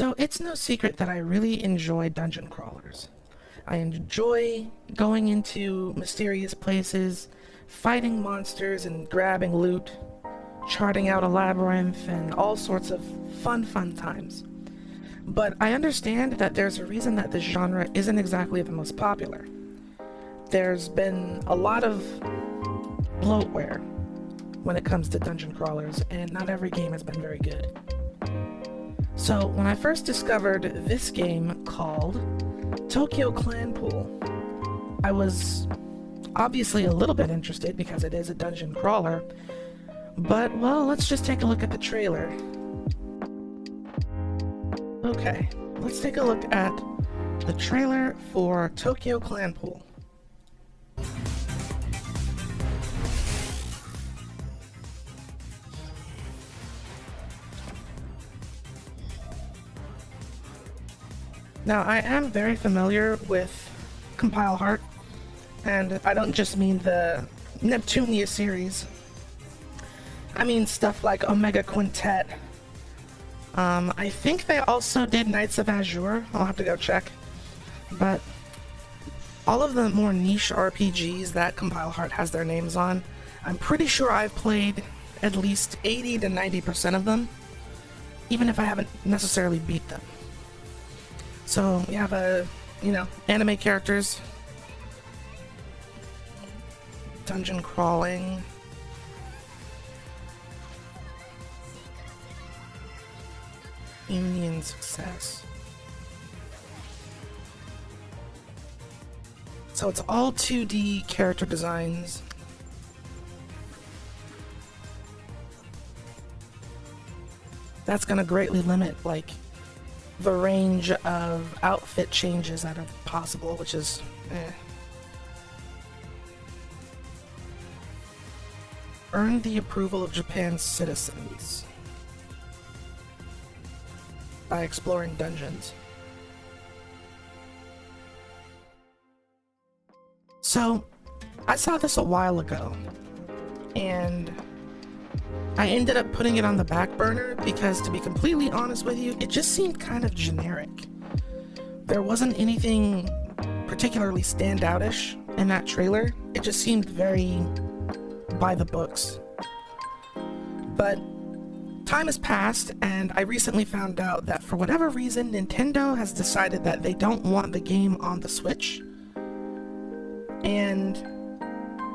So it's no secret that I really enjoy dungeon crawlers. I enjoy going into mysterious places, fighting monsters and grabbing loot, charting out a labyrinth, and all sorts of fun times. But I understand that there's a reason that this genre isn't exactly the most popular. There's been a lot of bloatware when it comes to dungeon crawlers, and not every game has been very good. So when I first discovered this game called Tokyo Clanpool, I was obviously a little bit interested because it is a dungeon crawler, but well, let's just take a look at the trailer. Okay, let's take a look at the trailer for Tokyo Clanpool. Now, I am very familiar with Compile Heart, and I don't just mean the Neptunia series. I mean stuff like Omega Quintet. I think they also did Knights of Azure. I'll have to go check. But all of the more niche RPGs that Compile Heart has their names on, I'm pretty sure I've played at least 80 to 90% of them, even if I haven't necessarily beat them. So we have anime characters, dungeon crawling, Union success. So it's all 2D character designs. That's gonna greatly limit the range of outfit changes that are possible, which is Earn the approval of Japan's citizens by exploring dungeons. So, I saw this a while ago, and I ended up putting it on the back burner because, to be completely honest with you, it just seemed kind of generic. There wasn't anything particularly standoutish in that trailer. It just seemed very by the books. But time has passed, and I recently found out that for whatever reason, Nintendo has decided that they don't want the game on the Switch. And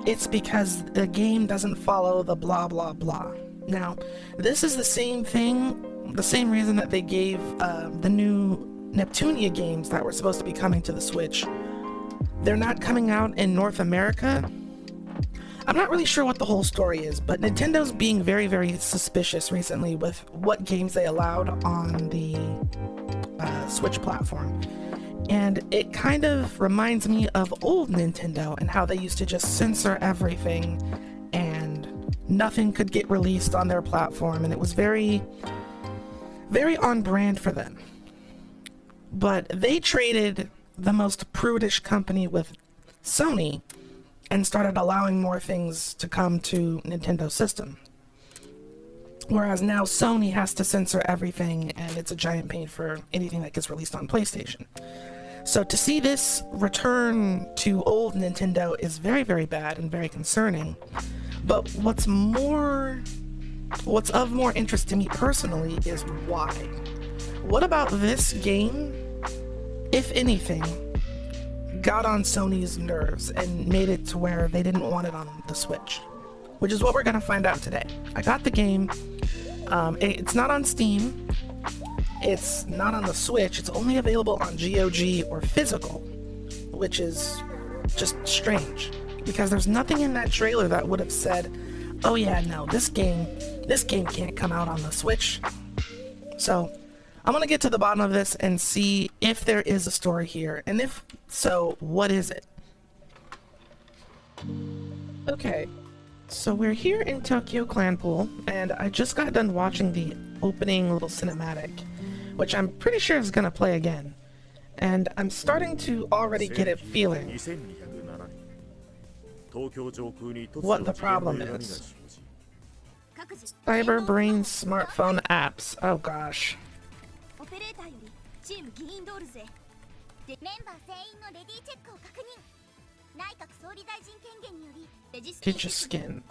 it's because the game doesn't follow the blah blah blah. Now, this is the same thing, the same reason that they gave the new Neptunia games that were supposed to be coming to the Switch. They're not coming out in North America. I'm not really sure what the whole story is, but Nintendo's being very suspicious recently with what games they allowed on the Switch platform. And it kind of reminds me of old Nintendo and how they used to just censor everything and nothing could get released on their platform, and it was very on brand for them. But they traded the most prudish company with Sony and started allowing more things to come to Nintendo's system. Whereas now Sony has to censor everything, and it's a giant pain for anything that gets released on PlayStation. So to see this return to old Nintendo is very bad and very concerning. But what's of more interest to me personally is why. What about this game, if anything, got on Sony's nerves and made it to where they didn't want it on the Switch? Which is what we're gonna find out today. I got the game. It's not on Steam. It's not on the Switch. It's only available on GOG or physical, which is just strange because there's nothing in that trailer that would have said, oh yeah, no, this game can't come out on the Switch. So I'm gonna get to the bottom of this and see if there is a story here, and if so, what is it? Okay, so we're here in Tokyo Clanpool, and I just got done watching the opening little cinematic, which I'm pretty sure is gonna play again. And I'm starting to already get a feeling what the problem is. Cyberbrain smartphone apps. Oh gosh. Get your skins.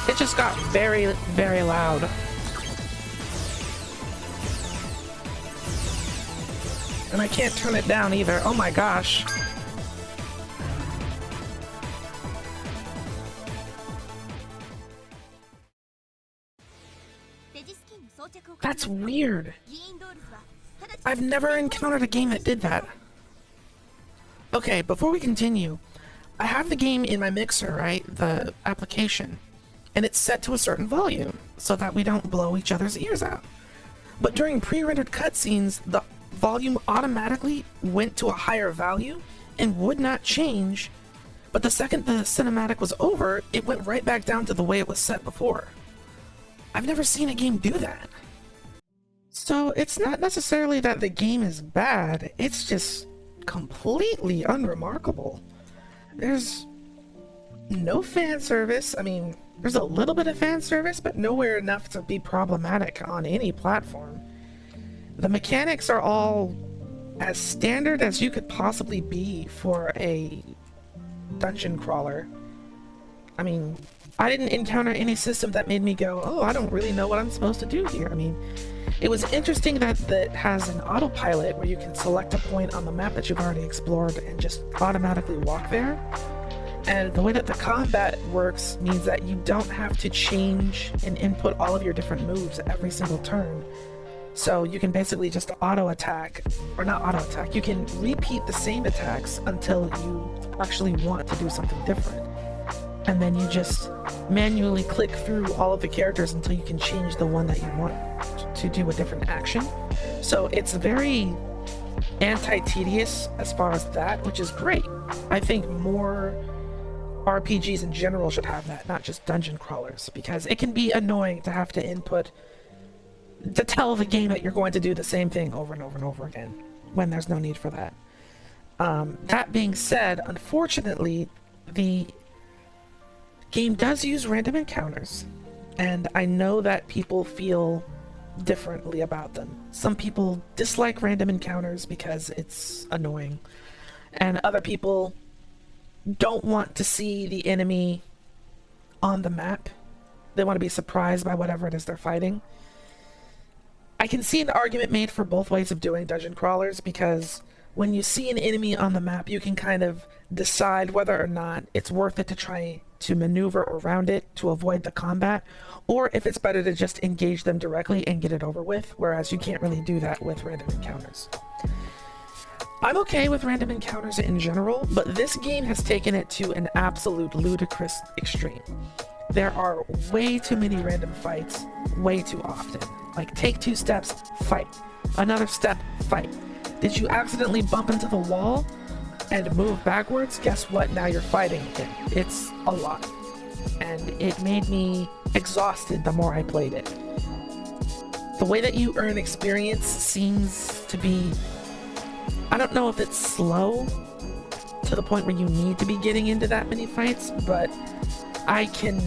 It just got very, very loud. And I can't turn it down either. Oh my gosh. That's weird. I've never encountered a game that did that. Okay, before we continue, I have the game in my mixer, right? The application. And it's set to a certain volume so that we don't blow each other's ears out. But during pre-rendered cutscenes, the volume automatically went to a higher value and would not change. But the second the cinematic was over, it went right back down to the way it was set before. I've never seen a game do that. So it's not necessarily that the game is bad, it's just completely unremarkable. There's no fan service. I mean, there's a little bit of fan service, but nowhere enough to be problematic on any platform. The mechanics are all as standard as you could possibly be for a dungeon crawler. I mean, I didn't encounter any system that made me go, oh, I don't really know what I'm supposed to do here. I mean, it was interesting that it has an autopilot where you can select a point on the map that you've already explored and just automatically walk there. And the way that the combat works means that you don't have to change and input all of your different moves every single turn. So you can basically just auto-attack, or not auto-attack, you can repeat the same attacks until you actually want to do something different. And then you just manually click through all of the characters until you can change the one that you want to do a different action. So it's very anti-tedious as far as that, which is great. I think more RPGs in general should have that, not just dungeon crawlers, because it can be annoying to have to input, to tell the game that you're going to do the same thing over and over and over again, when there's no need for that. That being said, unfortunately, the game does use random encounters, and I know that people feel differently about them. Some people dislike random encounters because it's annoying, and other people don't want to see the enemy on the map. They want to be surprised by whatever it is they're fighting. I can see an argument made for both ways of doing dungeon crawlers, because when you see an enemy on the map, you can kind of decide whether or not it's worth it to try to maneuver around it to avoid the combat, or if it's better to just engage them directly and get it over with, whereas you can't really do that with random encounters. I'm okay with random encounters in general, but this game has taken it to an absolute ludicrous extreme. There are way too many random fights, way too often. Like, take 2 steps, fight. Another step, fight. Did you accidentally bump into the wall and move backwards? Guess what? Now you're fighting again. It's a lot. And it made me exhausted the more I played it. The way that you earn experience seems to be, I don't know if it's slow to the point where you need to be getting into that many fights, but I can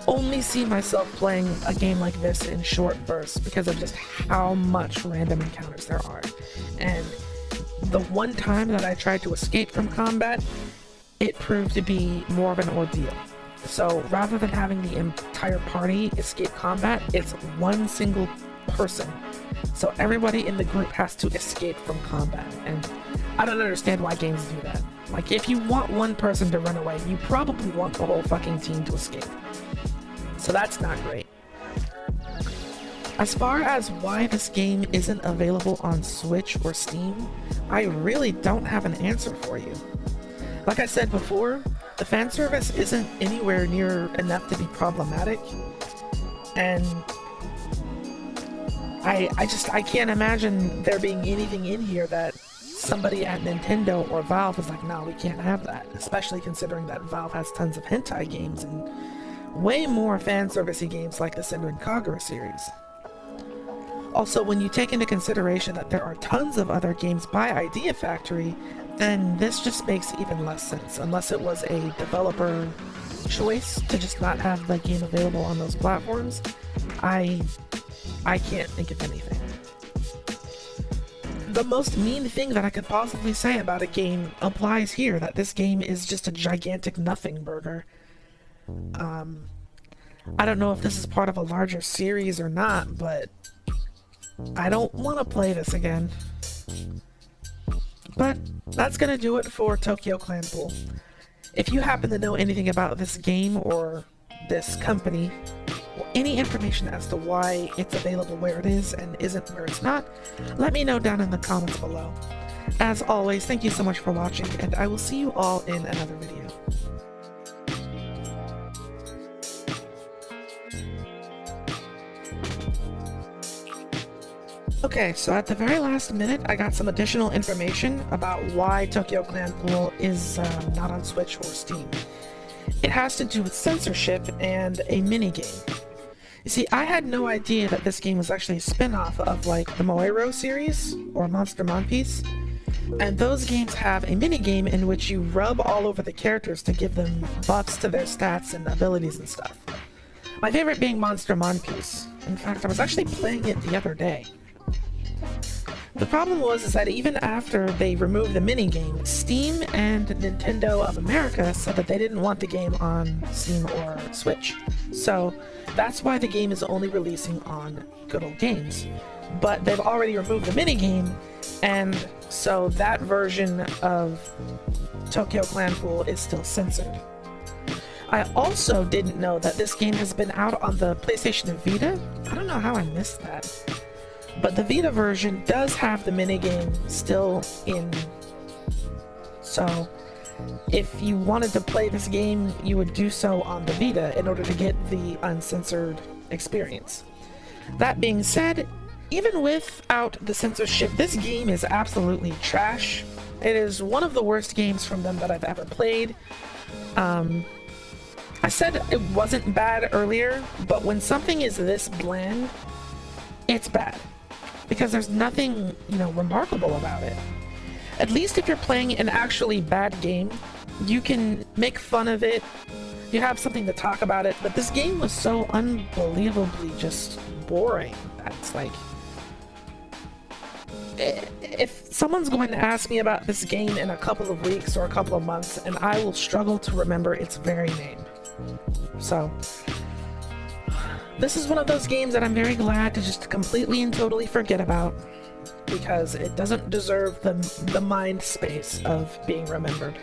only see myself playing a game like this in short bursts because of just how much random encounters there are. And the one time that I tried to escape from combat, it proved to be more of an ordeal. So rather than having the entire party escape combat, it's one single person. So everybody in the group has to escape from combat. And I don't understand why games do that. Like, if you want one person to run away, you probably want the whole fucking team to escape. So that's not great. As far as why this game isn't available on Switch or Steam, I really don't have an answer for you. Like I said before, the fan service isn't anywhere near enough to be problematic, and I can't imagine there being anything in here that somebody at Nintendo or Valve is like, no, we can't have that, especially considering that Valve has tons of hentai games and way more fan servicey games like the Senran Kagura series. Also, when you take into consideration that there are tons of other games by Idea Factory, then this just makes even less sense, unless it was a developer choice to just not have the game available on those platforms, I can't think of anything. The most mean thing that I could possibly say about a game applies here, that this game is just a gigantic nothing burger. I don't know if this is part of a larger series or not, but I don't want to play this again. But that's gonna do it for Tokyo Clanpool. If you happen to know anything about this game or this company, or any information as to why it's available where it is and isn't where it's not, let me know down in the comments below. As always, thank you so much for watching, and I will see you all in another video. Okay, so at the very last minute, I got some additional information about why Tokyo Clanpool is not on Switch or Steam. It has to do with censorship and a minigame. You see, I had no idea that this game was actually a spin-off of like the Moero series or Monster Monpiece. And those games have a minigame in which you rub all over the characters to give them buffs to their stats and abilities and stuff. My favorite being Monster Monpiece. In fact, I was actually playing it the other day. The problem is that even after they removed the minigame, Steam and Nintendo of America said that they didn't want the game on Steam or Switch. So that's why the game is only releasing on Good Old Games. But they've already removed the minigame, and so that version of Tokyo Clanpool is still censored. I also didn't know that this game has been out on the PlayStation Vita. I don't know how I missed that. But the Vita version does have the minigame still in. So if you wanted to play this game, you would do so on the Vita in order to get the uncensored experience. That being said, even without the censorship, this game is absolutely trash. It is one of the worst games from them that I've ever played. I said it wasn't bad earlier, but when something is this bland, it's bad. Because there's nothing, remarkable about it. At least if you're playing an actually bad game, you can make fun of it, you have something to talk about it, but this game was so unbelievably just boring. That's like... If someone's going to ask me about this game in a couple of weeks or a couple of months, and I will struggle to remember its very name. So... this is one of those games that I'm very glad to just completely and totally forget about, because it doesn't deserve the mind space of being remembered.